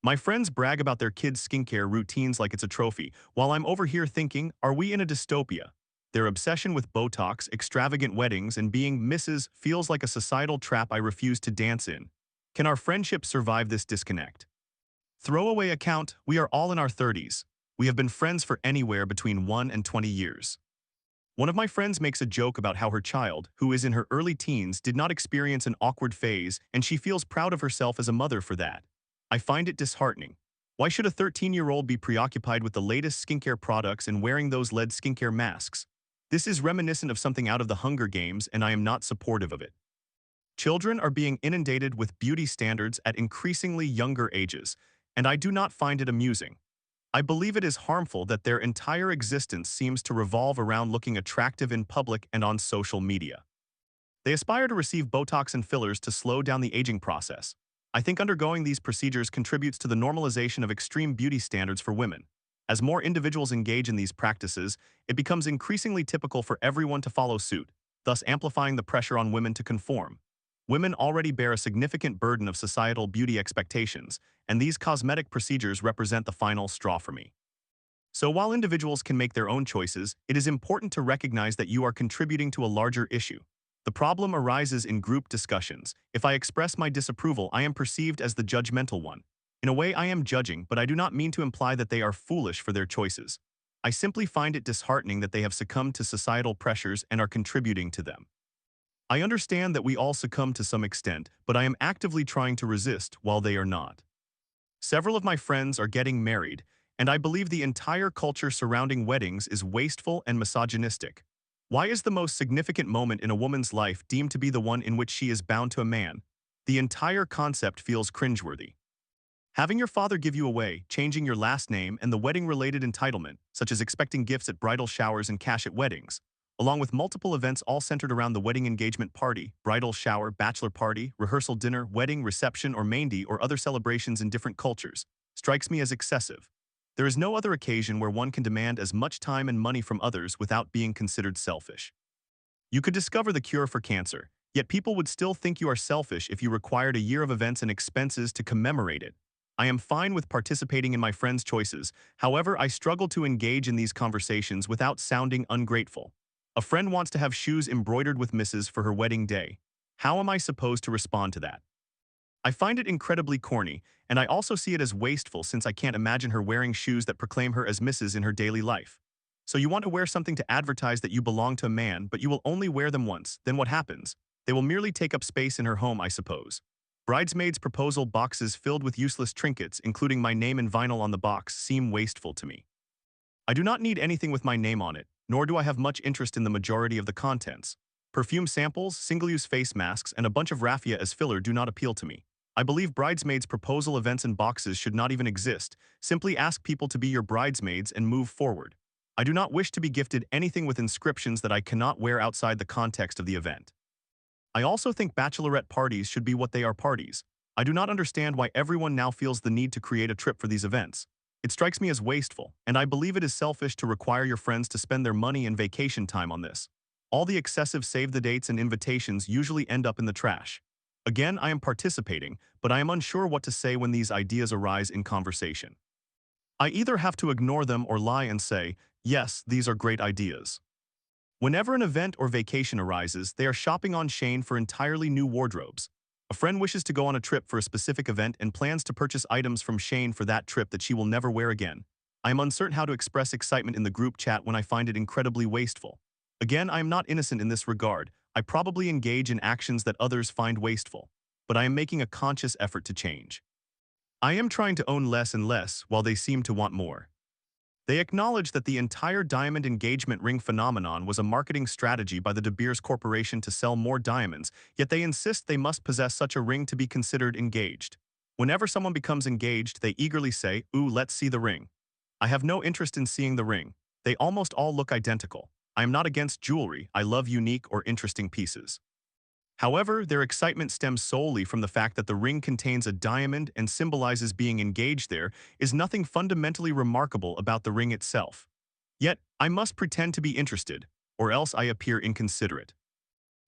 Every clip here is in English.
My friends brag about their kids' skincare routines like it's a trophy, while I'm over here thinking, are we in a dystopia? Their obsession with Botox, extravagant weddings, and being Mrs. feels like a societal trap I refuse to dance in. Can our friendship survive this disconnect? Throwaway account, we are all in our 30s. We have been friends for anywhere between 1 and 20 years. One of my friends makes a joke about how her child, who is in her early teens, did not experience an awkward phase, and she feels proud of herself as a mother for that. I find it disheartening. Why should a 13-year-old be preoccupied with the latest skincare products and wearing those lead skincare masks? This is reminiscent of something out of the Hunger Games, and I am not supportive of it. Children are being inundated with beauty standards at increasingly younger ages, and I do not find it amusing. I believe it is harmful that their entire existence seems to revolve around looking attractive in public and on social media. They aspire to receive Botox and fillers to slow down the aging process. I think undergoing these procedures contributes to the normalization of extreme beauty standards for women. As more individuals engage in these practices, it becomes increasingly typical for everyone to follow suit, thus amplifying the pressure on women to conform. Women already bear a significant burden of societal beauty expectations, and these cosmetic procedures represent the final straw for me. So while individuals can make their own choices, it is important to recognize that you are contributing to a larger issue. The problem arises in group discussions. If I express my disapproval, I am perceived as the judgmental one. In a way, I am judging, but I do not mean to imply that they are foolish for their choices. I simply find it disheartening that they have succumbed to societal pressures and are contributing to them. I understand that we all succumb to some extent, but I am actively trying to resist while they are not. Several of my friends are getting married, and I believe the entire culture surrounding weddings is wasteful and misogynistic. Why is the most significant moment in a woman's life deemed to be the one in which she is bound to a man? The entire concept feels cringeworthy. Having your father give you away, changing your last name, and the wedding-related entitlement, such as expecting gifts at bridal showers and cash at weddings, along with multiple events all centered around the wedding engagement party, bridal shower, bachelor party, rehearsal dinner, wedding, reception, or mehndi, or other celebrations in different cultures, strikes me as excessive. There is no other occasion where one can demand as much time and money from others without being considered selfish. You could discover the cure for cancer, yet people would still think you are selfish if you required a year of events and expenses to commemorate it. I am fine with participating in my friends' choices, however, I struggle to engage in these conversations without sounding ungrateful. A friend wants to have shoes embroidered with Mrs. for her wedding day. How am I supposed to respond to that? I find it incredibly corny, and I also see it as wasteful since I can't imagine her wearing shoes that proclaim her as Mrs. in her daily life. So you want to wear something to advertise that you belong to a man, but you will only wear them once, then what happens? They will merely take up space in her home, I suppose. Bridesmaids' proposal boxes filled with useless trinkets, including my name and vinyl on the box, seem wasteful to me. I do not need anything with my name on it, nor do I have much interest in the majority of the contents. Perfume samples, single-use face masks, and a bunch of raffia as filler do not appeal to me. I believe bridesmaids' proposal events and boxes should not even exist. Simply ask people to be your bridesmaids and move forward. I do not wish to be gifted anything with inscriptions that I cannot wear outside the context of the event. I also think bachelorette parties should be what they are, parties. I do not understand why everyone now feels the need to create a trip for these events. It strikes me as wasteful, and I believe it is selfish to require your friends to spend their money and vacation time on this. All the excessive save-the-dates and invitations usually end up in the trash. Again, I am participating, but I am unsure what to say when these ideas arise in conversation. I either have to ignore them or lie and say, yes, these are great ideas. Whenever an event or vacation arises, they are shopping on Shein for entirely new wardrobes. A friend wishes to go on a trip for a specific event and plans to purchase items from Shein for that trip that she will never wear again. I am uncertain how to express excitement in the group chat when I find it incredibly wasteful. Again, I am not innocent in this regard. I probably engage in actions that others find wasteful, but I am making a conscious effort to change. I am trying to own less and less while they seem to want more. They acknowledge that the entire diamond engagement ring phenomenon was a marketing strategy by the De Beers Corporation to sell more diamonds, yet they insist they must possess such a ring to be considered engaged. Whenever someone becomes engaged, they eagerly say, "Ooh, let's see the ring." I have no interest in seeing the ring. They almost all look identical. I am not against jewelry. I love unique or interesting pieces. However, their excitement stems solely from the fact that the ring contains a diamond and symbolizes being engaged. There is nothing fundamentally remarkable about the ring itself. Yet, I must pretend to be interested, or else I appear inconsiderate.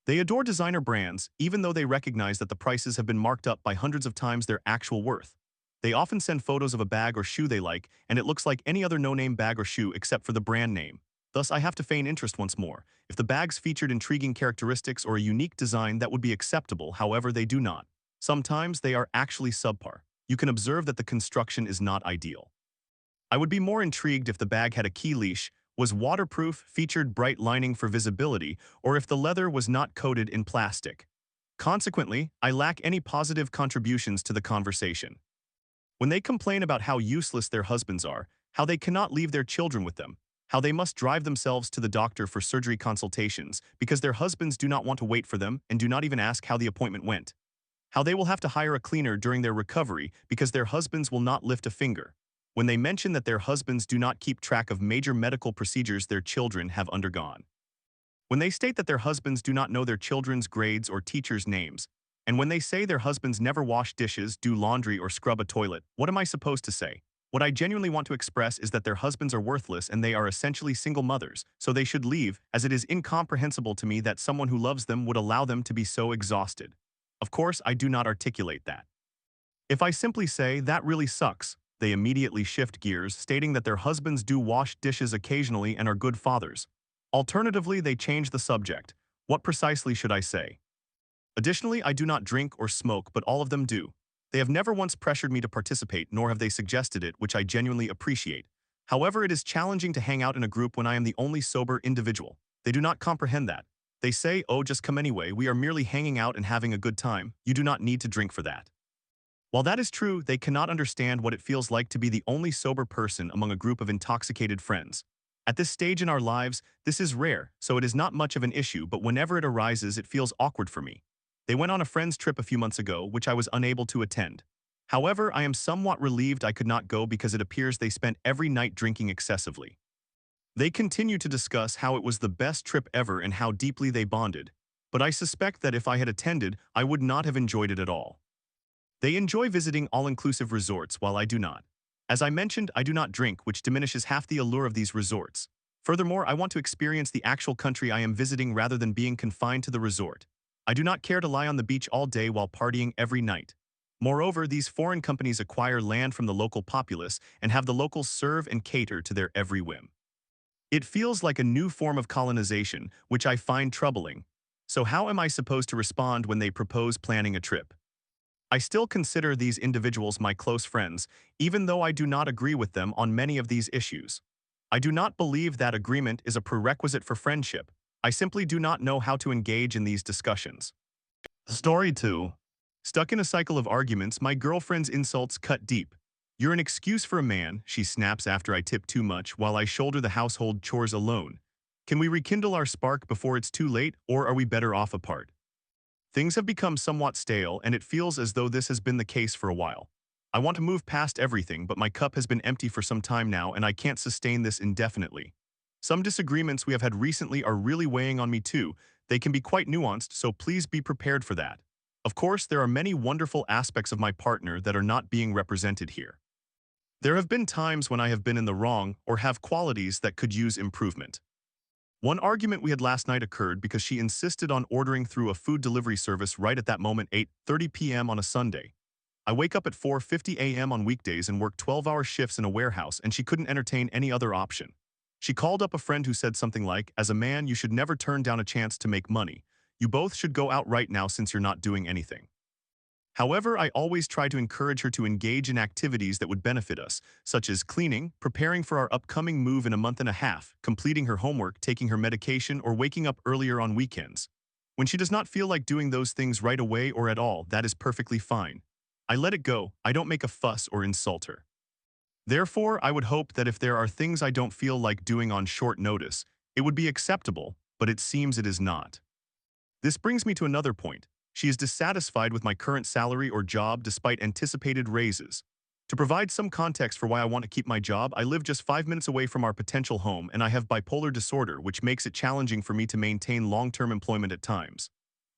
They adore designer brands, even though they recognize that the prices have been marked up by hundreds of times their actual worth. They often send photos of a bag or shoe they like, and it looks like any other no-name bag or shoe except for the brand name. Thus, I have to feign interest once more. If the bags featured intriguing characteristics or a unique design, that would be acceptable, however, they do not. Sometimes they are actually subpar. You can observe that the construction is not ideal. I would be more intrigued if the bag had a key leash, was waterproof, featured bright lining for visibility, or if the leather was not coated in plastic. Consequently, I lack any positive contributions to the conversation. When they complain about how useless their husbands are, how they cannot leave their children with them, how they must drive themselves to the doctor for surgery consultations because their husbands do not want to wait for them and do not even ask how the appointment went, how they will have to hire a cleaner during their recovery because their husbands will not lift a finger, when they mention that their husbands do not keep track of major medical procedures their children have undergone, when they state that their husbands do not know their children's grades or teachers' names, and when they say their husbands never wash dishes, do laundry, or scrub a toilet, what am I supposed to say? What I genuinely want to express is that their husbands are worthless and they are essentially single mothers, so they should leave, as it is incomprehensible to me that someone who loves them would allow them to be so exhausted. Of course, I do not articulate that. If I simply say, that really sucks, they immediately shift gears, stating that their husbands do wash dishes occasionally and are good fathers. Alternatively, they change the subject. What precisely should I say? Additionally, I do not drink or smoke, but all of them do. They have never once pressured me to participate, nor have they suggested it, which I genuinely appreciate. However, it is challenging to hang out in a group when I am the only sober individual. They do not comprehend that. They say, oh, just come anyway, we are merely hanging out and having a good time, you do not need to drink for that. While that is true, they cannot understand what it feels like to be the only sober person among a group of intoxicated friends. At this stage in our lives, this is rare, so it is not much of an issue, but whenever it arises, it feels awkward for me. They went on a friend's trip a few months ago, which I was unable to attend. However, I am somewhat relieved I could not go because it appears they spent every night drinking excessively. They continue to discuss how it was the best trip ever and how deeply they bonded, but I suspect that if I had attended, I would not have enjoyed it at all. They enjoy visiting all-inclusive resorts while I do not. As I mentioned, I do not drink, which diminishes half the allure of these resorts. Furthermore, I want to experience the actual country I am visiting rather than being confined to the resort. I do not care to lie on the beach all day while partying every night. Moreover, these foreign companies acquire land from the local populace and have the locals serve and cater to their every whim. It feels like a new form of colonization, which I find troubling. So how am I supposed to respond when they propose planning a trip? I still consider these individuals my close friends, even though I do not agree with them on many of these issues. I do not believe that agreement is a prerequisite for friendship. I simply do not know how to engage in these discussions. Story 2. Stuck in a cycle of arguments, my girlfriend's insults cut deep. You're an excuse for a man, she snaps after I tip too much while I shoulder the household chores alone. Can we rekindle our spark before it's too late, or are we better off apart? Things have become somewhat stale, and it feels as though this has been the case for a while. I want to move past everything, but my cup has been empty for some time now, and I can't sustain this indefinitely. Some disagreements we have had recently are really weighing on me too. They can be quite nuanced, so please be prepared for that. Of course, there are many wonderful aspects of my partner that are not being represented here. There have been times when I have been in the wrong or have qualities that could use improvement. One argument we had last night occurred because she insisted on ordering through a food delivery service right at that moment, 8:30 p.m. on a Sunday. I wake up at 4:50 a.m. on weekdays and work 12-hour shifts in a warehouse, and she couldn't entertain any other option. She called up a friend who said something like, as a man, you should never turn down a chance to make money. You both should go out right now since you're not doing anything. However, I always try to encourage her to engage in activities that would benefit us, such as cleaning, preparing for our upcoming move in a month and a half, completing her homework, taking her medication, or waking up earlier on weekends. When she does not feel like doing those things right away or at all, that is perfectly fine. I let it go. I don't make a fuss or insult her. Therefore, I would hope that if there are things I don't feel like doing on short notice, it would be acceptable, but it seems it is not. This brings me to another point. She is dissatisfied with my current salary or job despite anticipated raises. To provide some context for why I want to keep my job, I live just 5 minutes away from our potential home and I have bipolar disorder, which makes it challenging for me to maintain long-term employment at times.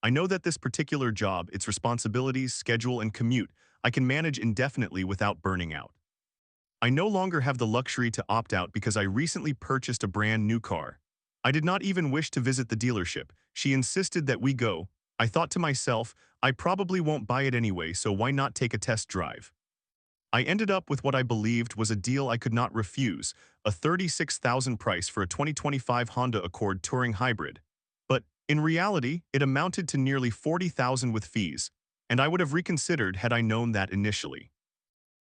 I know that this particular job, its responsibilities, schedule, and commute, I can manage indefinitely without burning out. I no longer have the luxury to opt out because I recently purchased a brand new car. I did not even wish to visit the dealership. She insisted that we go. I thought to myself, I probably won't buy it anyway, so why not take a test drive? I ended up with what I believed was a deal I could not refuse, a $36,000 price for a 2025 Honda Accord Touring Hybrid. But in reality, it amounted to nearly $40,000 with fees, and I would have reconsidered had I known that initially.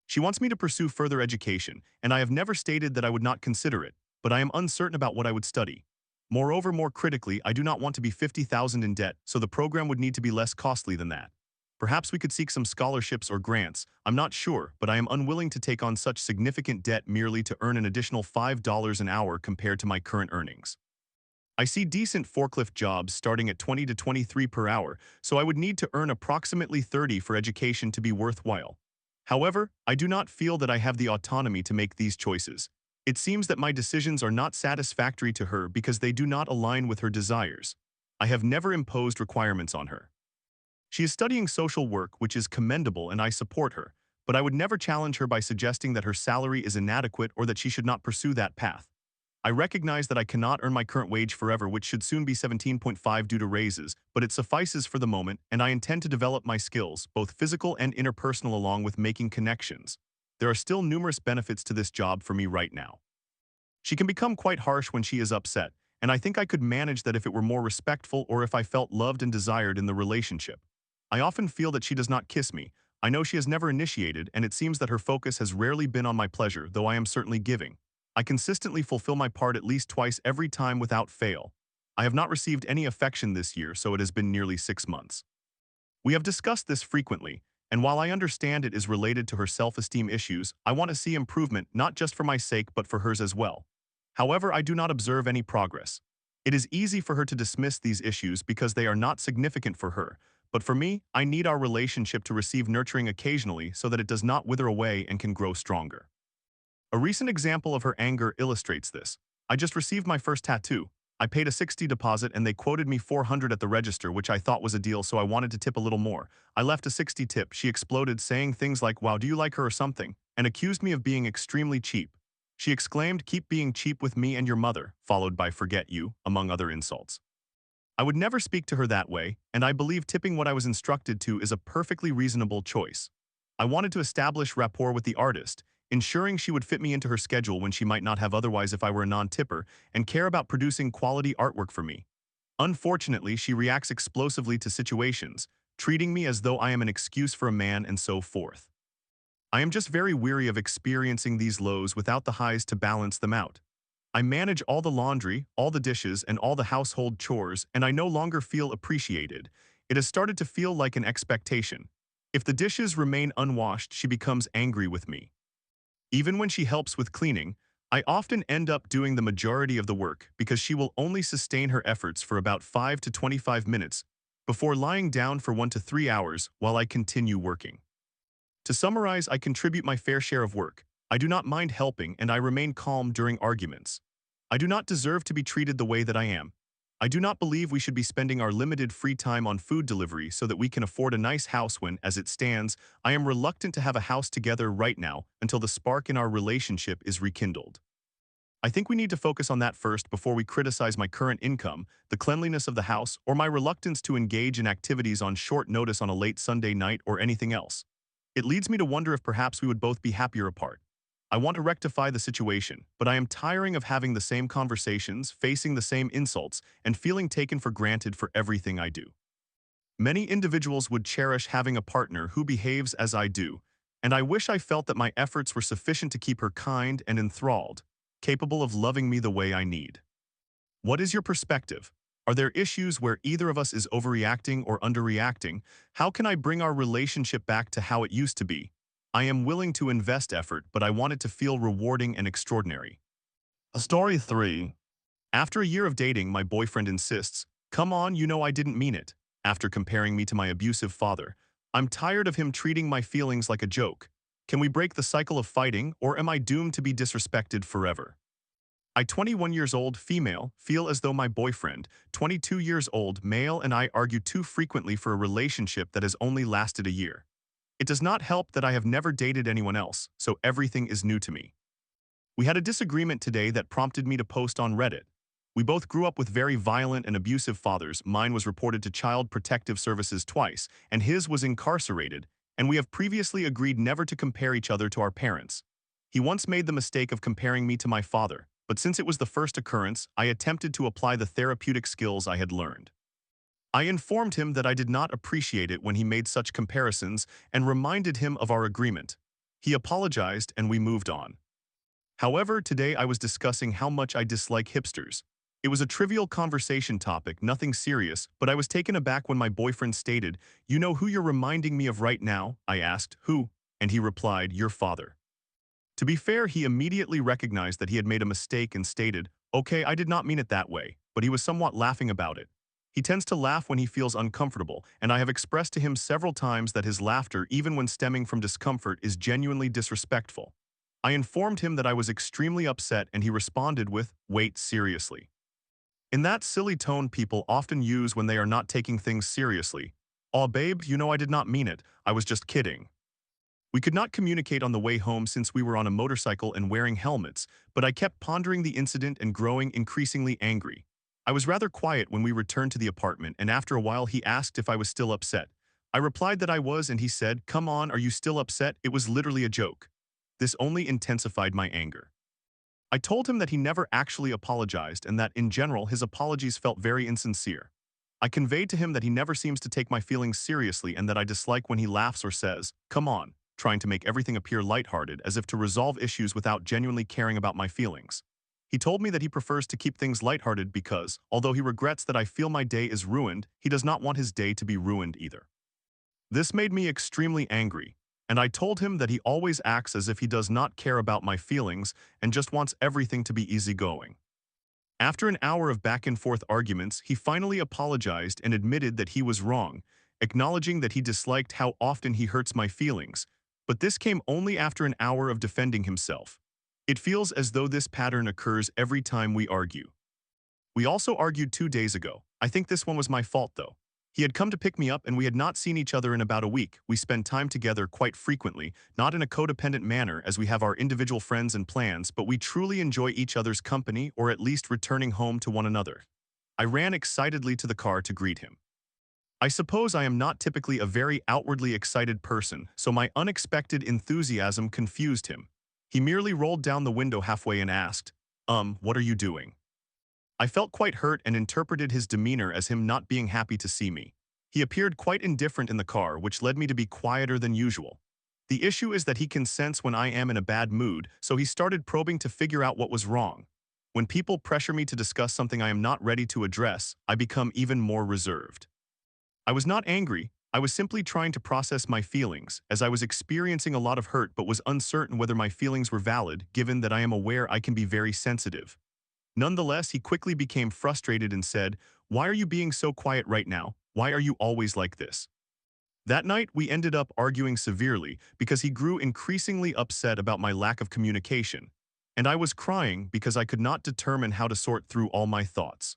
She wants me to pursue further education, and I have never stated that I would not consider it, but I am uncertain about what I would study. Moreover, more critically, I do not want to be $50,000 in debt, so the program would need to be less costly than that. Perhaps we could seek some scholarships or grants, I'm not sure, but I am unwilling to take on such significant debt merely to earn an additional $5 an hour compared to my current earnings. I see decent forklift jobs starting at 20 to 23 per hour, so I would need to earn approximately 30 for education to be worthwhile. However, I do not feel that I have the autonomy to make these choices. It seems that my decisions are not satisfactory to her because they do not align with her desires. I have never imposed requirements on her. She is studying social work, which is commendable, and I support her, but I would never challenge her by suggesting that her salary is inadequate or that she should not pursue that path. I recognize that I cannot earn my current wage forever, which should soon be 17.5 due to raises, but it suffices for the moment, and I intend to develop my skills, both physical and interpersonal, along with making connections. There are still numerous benefits to this job for me right now. She can become quite harsh when she is upset, and I think I could manage that if it were more respectful or if I felt loved and desired in the relationship. I often feel that she does not kiss me. I know she has never initiated, and it seems that her focus has rarely been on my pleasure, though I am certainly giving. I consistently fulfill my part at least twice every time without fail. I have not received any affection this year, so it has been nearly 6 months. We have discussed this frequently, and while I understand it is related to her self-esteem issues, I want to see improvement not just for my sake but for hers as well. However, I do not observe any progress. It is easy for her to dismiss these issues because they are not significant for her, but for me, I need our relationship to receive nurturing occasionally so that it does not wither away and can grow stronger. A recent example of her anger illustrates this. I just received my first tattoo. I paid a 60 deposit and they quoted me 400 at the register, which I thought was a deal, so I wanted to tip a little more. I left a 60 tip. She exploded, saying things like, "Wow, do you like her or something?" and accused me of being extremely cheap. She exclaimed, "Keep being cheap with me and your mother," followed by "Forget you," among other insults. I would never speak to her that way, and I believe tipping what I was instructed to is a perfectly reasonable choice. I wanted to establish rapport with the artist, ensuring she would fit me into her schedule when she might not have otherwise if I were a non-tipper, and care about producing quality artwork for me. Unfortunately, she reacts explosively to situations, treating me as though I am an excuse for a man and so forth. I am just very weary of experiencing these lows without the highs to balance them out. I manage all the laundry, all the dishes, and all the household chores, and I no longer feel appreciated. It has started to feel like an expectation. If the dishes remain unwashed, she becomes angry with me. Even when she helps with cleaning, I often end up doing the majority of the work because she will only sustain her efforts for about 5 to 25 minutes before lying down for 1 to 3 hours while I continue working. To summarize, I contribute my fair share of work. I do not mind helping, and I remain calm during arguments. I do not deserve to be treated the way that I am. I do not believe we should be spending our limited free time on food delivery so that we can afford a nice house when, as it stands, I am reluctant to have a house together right now until the spark in our relationship is rekindled. I think we need to focus on that first before we criticize my current income, the cleanliness of the house, or my reluctance to engage in activities on short notice on a late Sunday night or anything else. It leads me to wonder if perhaps we would both be happier apart. I want to rectify the situation, but I am tiring of having the same conversations, facing the same insults, and feeling taken for granted for everything I do. Many individuals would cherish having a partner who behaves as I do, and I wish I felt that my efforts were sufficient to keep her kind and enthralled, capable of loving me the way I need. What is your perspective? Are there issues where either of us is overreacting or underreacting? How can I bring our relationship back to how it used to be? I am willing to invest effort, but I want it to feel rewarding and extraordinary. Story 3. After a year of dating, my boyfriend insists, "Come on, you know I didn't mean it," after comparing me to my abusive father. I'm tired of him treating my feelings like a joke. Can we break the cycle of fighting, or am I doomed to be disrespected forever? I, 21 years old, female, feel as though my boyfriend, 22 years old, male, and I argue too frequently for a relationship that has only lasted a year. It does not help that I have never dated anyone else, so everything is new to me. We had a disagreement today that prompted me to post on Reddit. We both grew up with very violent and abusive fathers. Mine was reported to Child Protective Services twice, and his was incarcerated, and we have previously agreed never to compare each other to our parents. He once made the mistake of comparing me to my father, but since it was the first occurrence, I attempted to apply the therapeutic skills I had learned. I informed him that I did not appreciate it when he made such comparisons and reminded him of our agreement. He apologized and we moved on. However, today I was discussing how much I dislike hipsters. It was a trivial conversation topic, nothing serious, but I was taken aback when my boyfriend stated, "You know who you're reminding me of right now?" I asked, "Who?" And he replied, "Your father." To be fair, he immediately recognized that he had made a mistake and stated, "Okay, I did not mean it that way," but he was somewhat laughing about it. He tends to laugh when he feels uncomfortable, and I have expressed to him several times that his laughter, even when stemming from discomfort, is genuinely disrespectful. I informed him that I was extremely upset and he responded with, "Wait, seriously." In that silly tone people often use when they are not taking things seriously. "Aw babe, you know I did not mean it, I was just kidding." We could not communicate on the way home since we were on a motorcycle and wearing helmets, but I kept pondering the incident and growing increasingly angry. I was rather quiet when we returned to the apartment, and after a while he asked if I was still upset. I replied that I was, and he said, "Come on, are you still upset? It was literally a joke." This only intensified my anger. I told him that he never actually apologized and that, in general, his apologies felt very insincere. I conveyed to him that he never seems to take my feelings seriously and that I dislike when he laughs or says, "Come on," trying to make everything appear lighthearted as if to resolve issues without genuinely caring about my feelings. He told me that he prefers to keep things lighthearted because, although he regrets that I feel my day is ruined, he does not want his day to be ruined either. This made me extremely angry, and I told him that he always acts as if he does not care about my feelings and just wants everything to be easygoing. After an hour of back-and-forth arguments, he finally apologized and admitted that he was wrong, acknowledging that he disliked how often he hurts my feelings. But this came only after an hour of defending himself. It feels as though this pattern occurs every time we argue. We also argued 2 days ago. I think this one was my fault, though. He had come to pick me up and we had not seen each other in about a week. We spend time together quite frequently, not in a codependent manner as we have our individual friends and plans, but we truly enjoy each other's company or at least returning home to one another. I ran excitedly to the car to greet him. I suppose I am not typically a very outwardly excited person, so my unexpected enthusiasm confused him. He merely rolled down the window halfway and asked, What are you doing?" I felt quite hurt and interpreted his demeanor as him not being happy to see me. He appeared quite indifferent in the car, which led me to be quieter than usual. The issue is that he can sense when I am in a bad mood, so he started probing to figure out what was wrong. When people pressure me to discuss something I am not ready to address, I become even more reserved. I was not angry, I was simply trying to process my feelings, as I was experiencing a lot of hurt but was uncertain whether my feelings were valid, given that I am aware I can be very sensitive. Nonetheless, he quickly became frustrated and said, "Why are you being so quiet right now? Why are you always like this?" That night, we ended up arguing severely because he grew increasingly upset about my lack of communication, and I was crying because I could not determine how to sort through all my thoughts.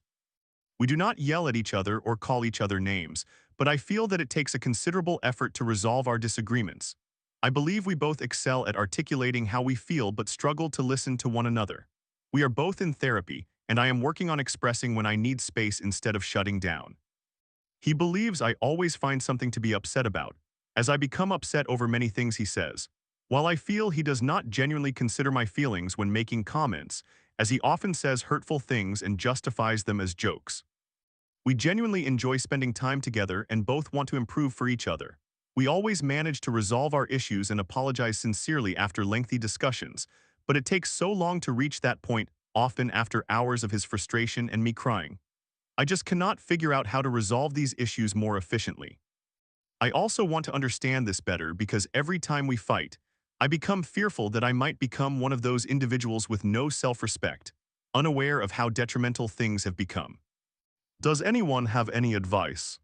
We do not yell at each other or call each other names, but I feel that it takes a considerable effort to resolve our disagreements. I believe we both excel at articulating how we feel but struggle to listen to one another. We are both in therapy, and I am working on expressing when I need space instead of shutting down. He believes I always find something to be upset about, as I become upset over many things he says. While I feel he does not genuinely consider my feelings when making comments, as he often says hurtful things and justifies them as jokes. We genuinely enjoy spending time together and both want to improve for each other. We always manage to resolve our issues and apologize sincerely after lengthy discussions, but it takes so long to reach that point, often after hours of his frustration and me crying. I just cannot figure out how to resolve these issues more efficiently. I also want to understand this better because every time we fight, I become fearful that I might become one of those individuals with no self-respect, unaware of how detrimental things have become. Does anyone have any advice?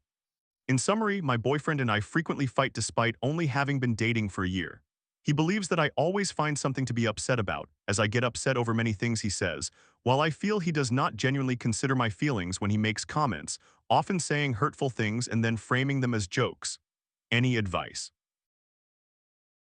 In summary, my boyfriend and I frequently fight despite only having been dating for a year. He believes that I always find something to be upset about, as I get upset over many things he says, while I feel he does not genuinely consider my feelings when he makes comments, often saying hurtful things and then framing them as jokes. Any advice?